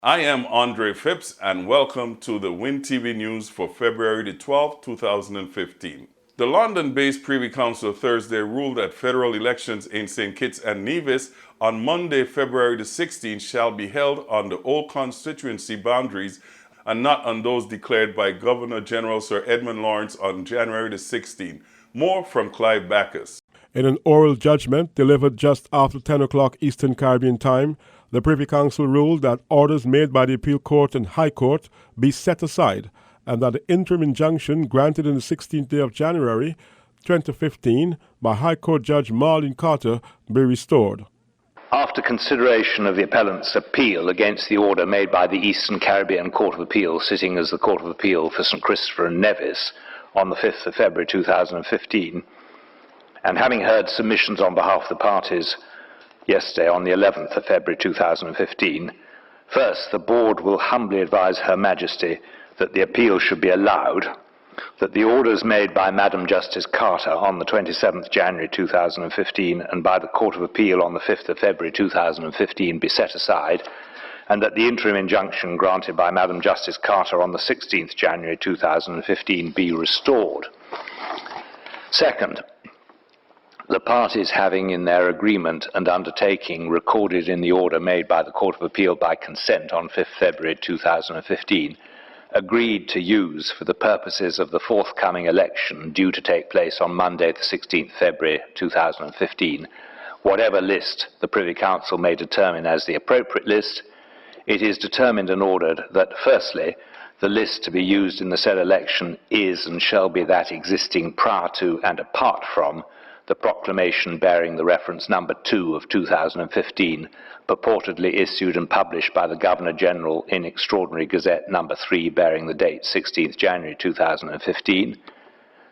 I am Andre Phipps, and welcome to the Winn Tv News for February the 12th, 2015. The London-based Privy Council Thursday ruled that federal elections in St. Kitts and Nevis on Monday, February the 16th shall be held on the old constituency boundaries and not on those declared by Governor General Sir Edmund Lawrence on January the 16th. More from Clive Backus. In an oral judgment delivered just after 10 o'clock Eastern Caribbean time, the Privy Council ruled that orders made by the Appeal Court and High Court be set aside and that the interim injunction granted on the 16th day of January 2015 by High Court Judge Marlene Carter be restored. After consideration of the appellant's appeal against the order made by the Eastern Caribbean Court of Appeal, sitting as the Court of Appeal for St. Christopher and Nevis on the 5th of February 2015, and having heard submissions on behalf of the parties yesterday on the 11th of February 2015, first, the Board will humbly advise Her Majesty that the appeal should be allowed, that the orders made by Madam Justice Carter on the 27th January 2015 and by the Court of Appeal on the 5th of February 2015 be set aside, and that the interim injunction granted by Madam Justice Carter on the 16th January 2015 be restored. Second, the parties having in their agreement and undertaking recorded in the order made by the Court of Appeal by consent on 5th February 2015 agreed to use for the purposes of the forthcoming election due to take place on Monday the 16th February 2015 whatever list the Privy Council may determine as the appropriate list. It is determined and ordered that firstly the list to be used in the said election is and shall be that existing prior to and apart from the proclamation bearing the reference number 2 of 2015, purportedly issued and published by the Governor-General in Extraordinary Gazette number 3 bearing the date 16th January 2015.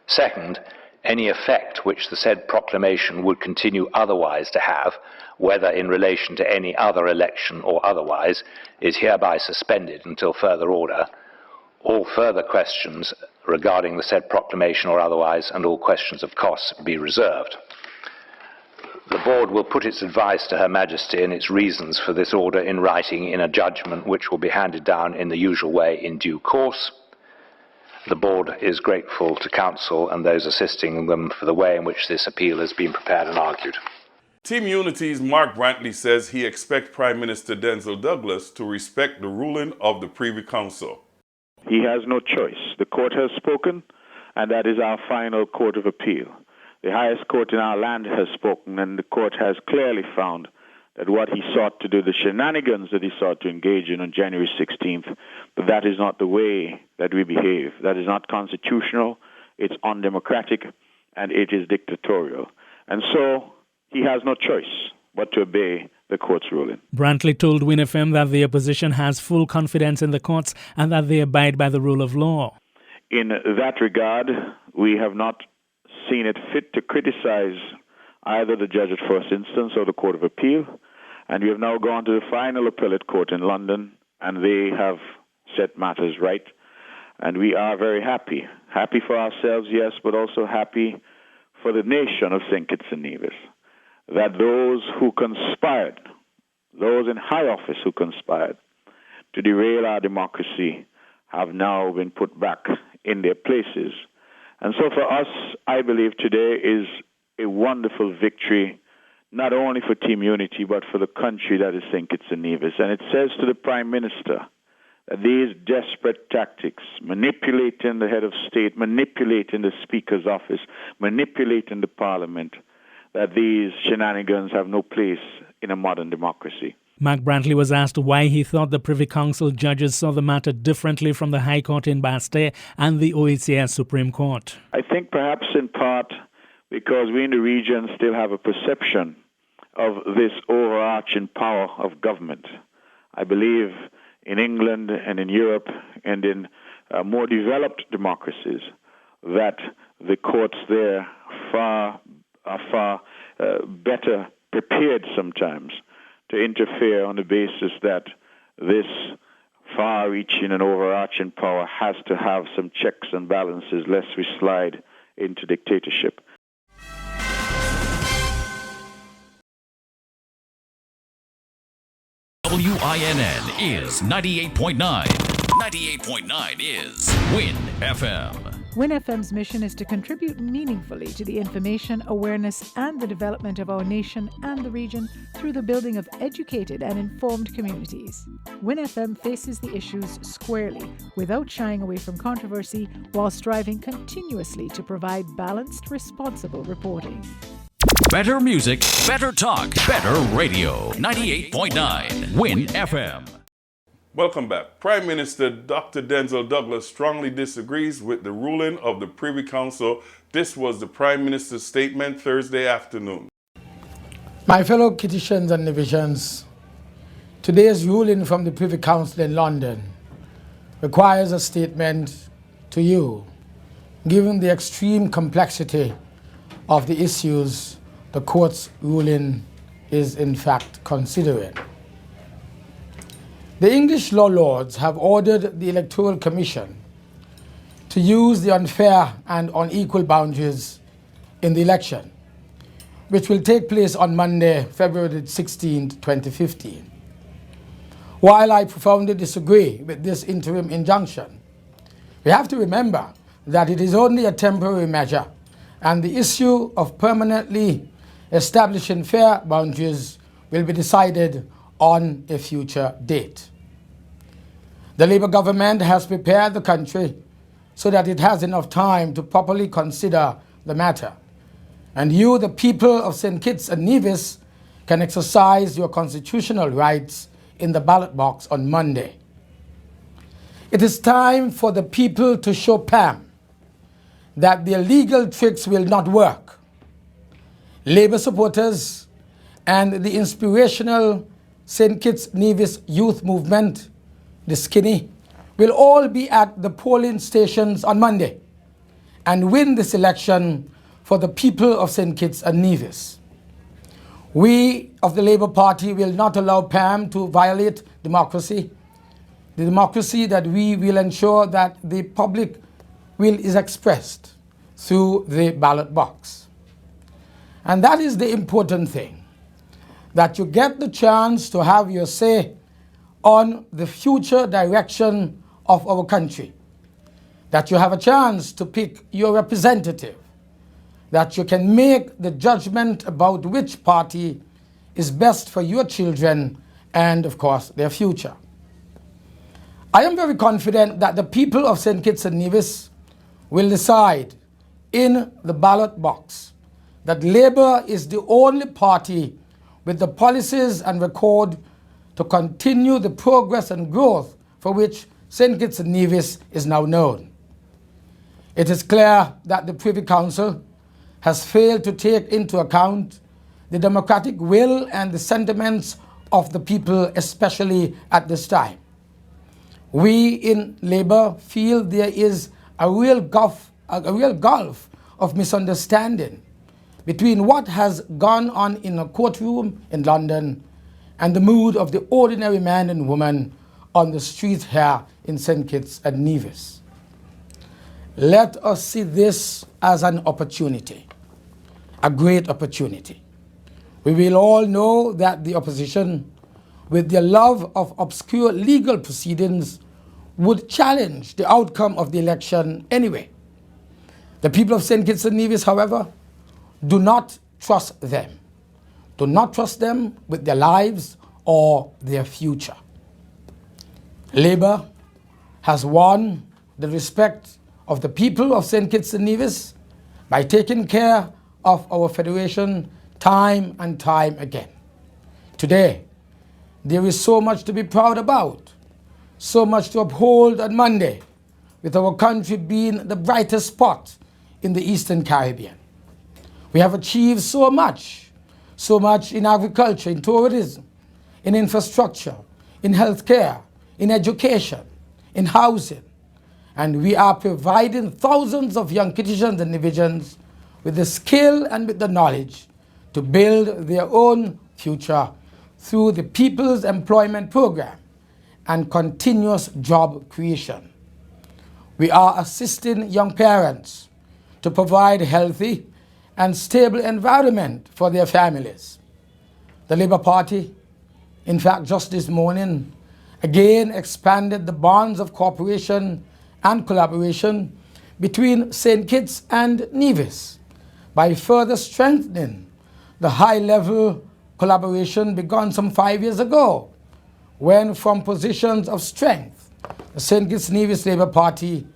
Second, any effect which the said proclamation would continue otherwise to have, whether in relation to any other election or otherwise, is hereby suspended until further order. All further questions regarding the said proclamation or otherwise, and all questions of costs, be reserved. The Board will put its advice to Her Majesty and its reasons for this order in writing in a judgment which will be handed down in the usual way in due course. The Board is grateful to Council and those assisting them for the way in which this appeal has been prepared and argued. Team Unity's Mark Brantley says he expects Prime Minister Denzel Douglas to respect the ruling of the Privy Council. He has no choice. The court has spoken, and that is our final court of appeal. The highest court in our land has spoken, and the court has clearly found that what he sought to do, the shenanigans that he sought to engage in on January 16th, that is not the way that we behave. That is not constitutional, it's undemocratic, and it is dictatorial. And so he has no choice but to obey the court's ruling. Brantley told Winn FM that the opposition has full confidence in the courts and that they abide by the rule of law. In that regard, we have not seen it fit to criticize either the judge at first instance or the Court of Appeal, and we have now gone to the final appellate court in London, and they have set matters right, and we are very happy. Happy for ourselves, yes, but also happy for the nation of St. Kitts and Nevis, that those who conspired, those in high office who conspired to derail our democracy have now been put back in their places. And so for us, I believe today is a wonderful victory, not only for Team Unity, but for the country that is St. Kitts and Nevis. And it says to the Prime Minister that these desperate tactics, manipulating the head of state, manipulating the Speaker's office, manipulating the Parliament, that these shenanigans have no place in a modern democracy. Mark Brantley was asked why he thought the Privy Council judges saw the matter differently from the High Court in Bastille and the OECS Supreme Court. I think perhaps in part because we in the region still have a perception of this overarching power of government. I believe in England and in Europe and in more developed democracies that the courts there are far better prepared sometimes to interfere on the basis that this far-reaching and overarching power has to have some checks and balances lest we slide into dictatorship. WINN is 98.9. 98.9 is Winn FM. Winn FM's mission is to contribute meaningfully to the information, awareness, and the development of our nation and the region through the building of educated and informed communities. Winn FM faces the issues squarely, without shying away from controversy, while striving continuously to provide balanced, responsible reporting. Better music, better talk, better radio. 98.9 Winn FM. Welcome back. Prime Minister Dr. Denzel Douglas strongly disagrees with the ruling of the Privy Council. This was the Prime Minister's statement Thursday afternoon. My fellow Kittitians and Divisions, today's ruling from the Privy Council in London requires a statement to you, given the extreme complexity of the issues the court's ruling is in fact considering. The English law lords have ordered the Electoral Commission to use the unfair and unequal boundaries in the election, which will take place on Monday, February 16, 2015. While I profoundly disagree with this interim injunction, we have to remember that it is only a temporary measure, and the issue of permanently establishing fair boundaries will be decided on a future date. The Labour government has prepared the country so that it has enough time to properly consider the matter, and you, the people of St. Kitts and Nevis, can exercise your constitutional rights in the ballot box on Monday. It is time for the people to show Pam that their legal tricks will not work. Labour supporters and the inspirational St. Kitts Nevis youth movement, the Skinny, will all be at the polling stations on Monday and win this election for the people of St. Kitts and Nevis. We of the Labour Party will not allow Pam to violate democracy, the democracy that we will ensure that the public will is expressed through the ballot box. And that is the important thing, that you get the chance to have your say on the future direction of our country, that you have a chance to pick your representative, that you can make the judgment about which party is best for your children and, of course, their future. I am very confident that the people of St. Kitts and Nevis will decide in the ballot box that Labour is the only party with the policies and record to continue the progress and growth for which St. Kitts and Nevis is now known. It is clear that the Privy Council has failed to take into account the democratic will and the sentiments of the people, especially at this time. We in Labour feel there is a real gulf of misunderstanding between what has gone on in a courtroom in London and the mood of the ordinary man and woman on the streets here in St. Kitts and Nevis. Let us see this as an opportunity, a great opportunity. We will all know that the opposition, with their love of obscure legal proceedings, would challenge the outcome of the election anyway. The people of St. Kitts and Nevis, however, do not trust them. Do not trust them with their lives or their future. Labour has won the respect of the people of St. Kitts and Nevis by taking care of our federation time and time again. Today, there is so much to be proud about, so much to uphold on Monday, with our country being the brightest spot in the Eastern Caribbean. We have achieved so much in agriculture, in tourism, in infrastructure, in healthcare, in education, in housing, and we are providing thousands of young Kittitians and Divisions with the skill and with the knowledge to build their own future through the People's Employment Program and continuous job creation. We are assisting young parents to provide healthy and stable environment for their families. The Labour Party in fact, just this morning, again expanded the bonds of cooperation and collaboration between St. Kitts and Nevis by further strengthening the high-level collaboration begun some 5 years ago, when from positions of strength, the St. Kitts Nevis Labour Party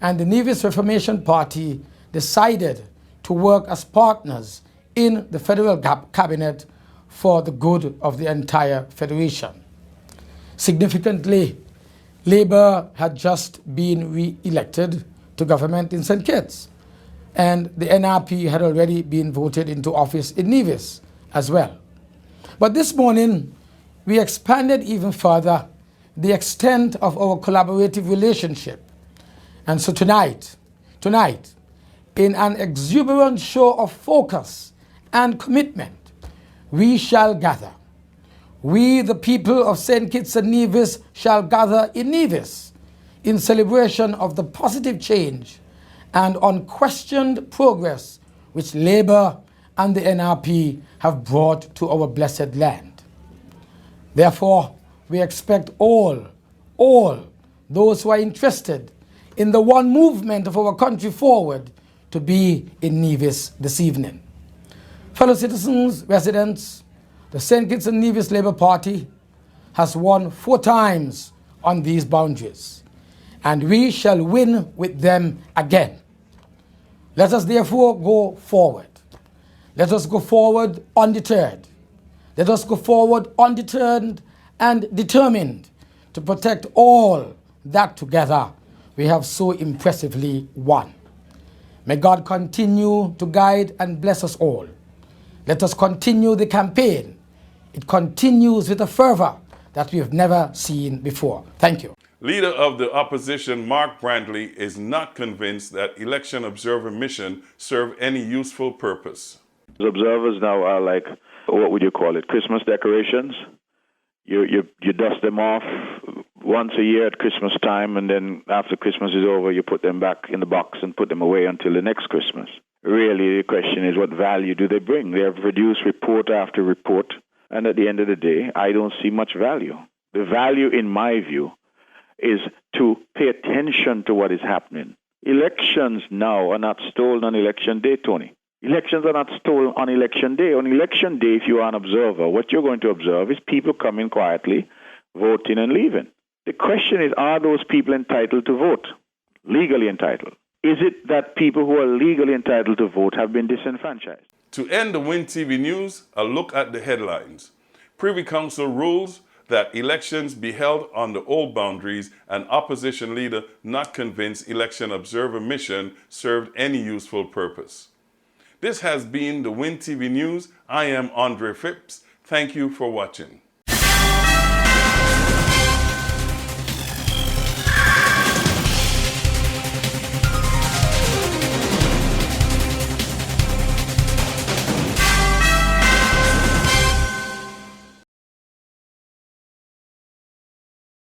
and the Nevis Reformation Party decided to work as partners in the federal cabinet for the good of the entire federation. Significantly, Labour had just been re-elected to government in St. Kitts, and the NRP had already been voted into office in Nevis as well. But this morning, we expanded even further the extent of our collaborative relationship. And so tonight, in an exuberant show of focus and commitment, we shall gather. We, the people of St. Kitts and Nevis, shall gather in Nevis in celebration of the positive change and unquestioned progress which Labour and the NRP have brought to our blessed land. Therefore, we expect all those who are interested in the one movement of our country forward to be in Nevis this evening. Fellow citizens, residents, the St. Kitts and Nevis Labour Party has won 4 times on these boundaries, and we shall win with them again. Let us therefore go forward. Let us go forward undeterred. Let us go forward undeterred and determined to protect all that together we have so impressively won. May God continue to guide and bless us all. Let us continue the campaign. It continues with a fervor that we have never seen before. Thank you. Leader of the opposition, Mark Brantley, is not convinced that election observer mission serve any useful purpose. The observers now are like, what would you call it, Christmas decorations? You dust them off once a year at Christmas time, and then after Christmas is over, you put them back in the box and put them away until the next Christmas. Really, the question is, what value do they bring? They have produced report after report, and at the end of the day, I don't see much value. The value, in my view, is to pay attention to what is happening. Elections now are not stolen on election day, Tony. Elections are not stolen on election day. On election day, if you are an observer, what you're going to observe is people coming quietly, voting and leaving. The question is, are those people entitled to vote? Legally entitled? Is it that people who are legally entitled to vote have been disenfranchised? To end the Winn TV News, a look at the headlines. Privy Council rules that elections be held on the old boundaries, and opposition leader not convinced election observer mission served any useful purpose. This has been the Winn TV News. I am Andre Phipps. Thank you for watching.